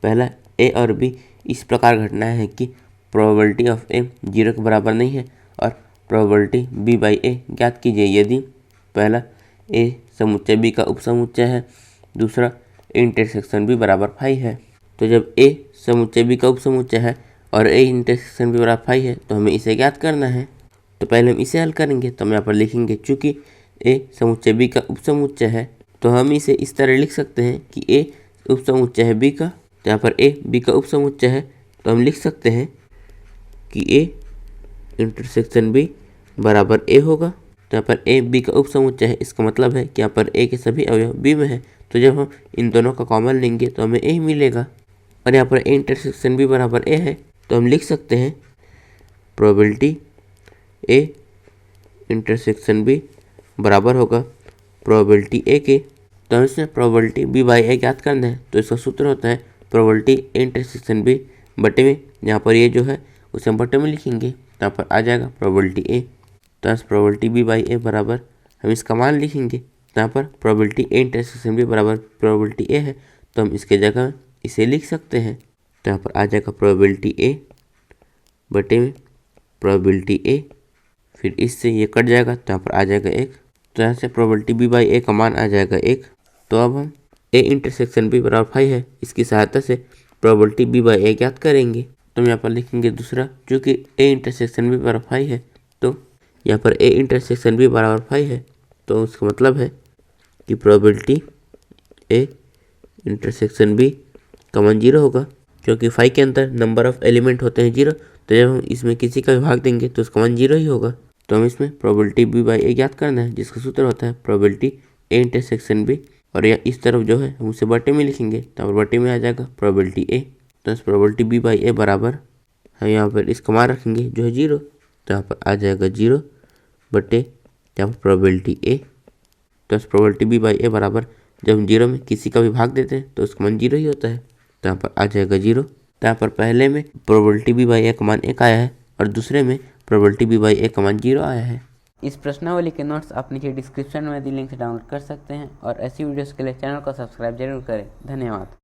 पहला ए और बी इस प्रकार घटना है कि प्रोबेबिलिटी ऑफ ए 0 के बराबर नहीं है और प्रोबेबिलिटी बी बाई ए ज्ञात कीजिए यदि पहला ए समुच्चय बी का उपसमुच्चय है, दूसरा इंटरसेक्शन बी बराबर फाई है। तो जब ए समुच्चय बी का उपसमुच्चय है और ए इंटरसेक्शन बी बराबर फाई है तो हमें इसे ज्ञात करना है। तो पहले हम इसे हल करेंगे। तो हम यहाँ पर लिखेंगे चूंकि ए समुच्चय बी का उपसमुच्चय है तो हम इसे इस तरह लिख सकते हैं कि ए उपसमुच्चय है बी का, तो यहाँ पर ए बी का उपसमुच्चय है तो हम लिख सकते हैं कि ए इंटरसेक्शन बी बराबर ए होगा। तो यहाँ पर ए बी का उपसमुच्चय है, इसका मतलब है कि यहाँ पर ए के सभी अवयव बी में है। तो जब हम इन दोनों का कॉमन लेंगे तो हमें ए ही मिलेगा और यहाँ पर ए इंटरसेक्शन बी बराबर ए है तो हम लिख सकते हैं प्रोबेबिलिटी ए इंटरसेक्शन बी बराबर होगा प्रोबेबिलिटी ए के। तो हम इसमें प्रोबेबिलिटी बी बाई ए ज्ञात करना है तो इसका सूत्र होता है प्रोबेबिलिटी ए इंटरसेक्शन बी बटे में, यहाँ पर ये जो है उसे हम बटे में लिखेंगे तो यहाँ पर आ जाएगा प्रोबेबिलिटी ए। तो यहाँ प्रोबेबिलिटी बी बाई ए बराबर हम इसका मान लिखेंगे तो यहाँ पर प्रोबेबिलिटी ए इंटरसेक्शन बी बराबर प्रोबेबिलिटी ए है तो हम इसके जगह इसे लिख सकते हैं। तो यहाँ पर आ जाएगा प्रोबेबिलिटी ए बटे में प्रोबेबिलिटी ए, फिर इससे ये कट जाएगा तो यहाँ पर आ जाएगा 1। तो यहाँ से प्रोबेबिलिटी बी बाई ए का मान आ जाएगा 1। तो अब हम ए इंटरसेक्शन बी बराबर 5 है, इसकी सहायता से प्रोबेबिलिटी बी बाई ए ज्ञात करेंगे। तो हम यहाँ पर लिखेंगे दूसरा, चूँकि ए इंटरसेक्शन बी बराबर 5 है तो यहाँ पर ए इंटरसेक्शन बी बराबर 5 है तो उसका मतलब है कि प्रोबेबिलिटी ए इंटरसेक्शन बी का मान 0 होगा, क्योंकि 5 के अंदर नंबर ऑफ एलिमेंट होते हैं 0। तो जब हम इसमें किसी का विभाग देंगे तो उसका मान 0 ही होगा। तो हम इसमें प्रोबेबिलिटी बी बाई ए ज्ञात करना है जिसका सूत्र होता है प्रोबेबिलिटी ए इंटरसेक्शन बी, और या इस तरफ जो है हम उसे बटे में लिखेंगे तो बटे में आ जाएगा प्रोबेबिलिटी ए। तो इस प्रोबेबिलिटी बी बाई ए बराबर हम यहाँ पर इसका मान रखेंगे जो है 0, तो यहाँ पर आ जाएगा 0 बटे यहाँ पर प्रोबेबिलिटी ए। तो इस प्रोबेबिलिटी बी बाई ए बराबर जब हम 0 में किसी का विभाग देते हैं तो उसका मान 0 ही होता है, तो यहाँ पर आ जाएगा 0। तो यहाँ पर पहले में प्रोबेबिलिटी बी बाई ए का मान 1 आया है और दूसरे में प्रोबेबिलिटी बी बाई ए का मान 0 आया है। इस प्रश्नावली के नोट्स आप नीचे डिस्क्रिप्शन में दी लिंक से डाउनलोड कर सकते हैं और ऐसी वीडियोस के लिए चैनल को सब्सक्राइब जरूर करें। धन्यवाद।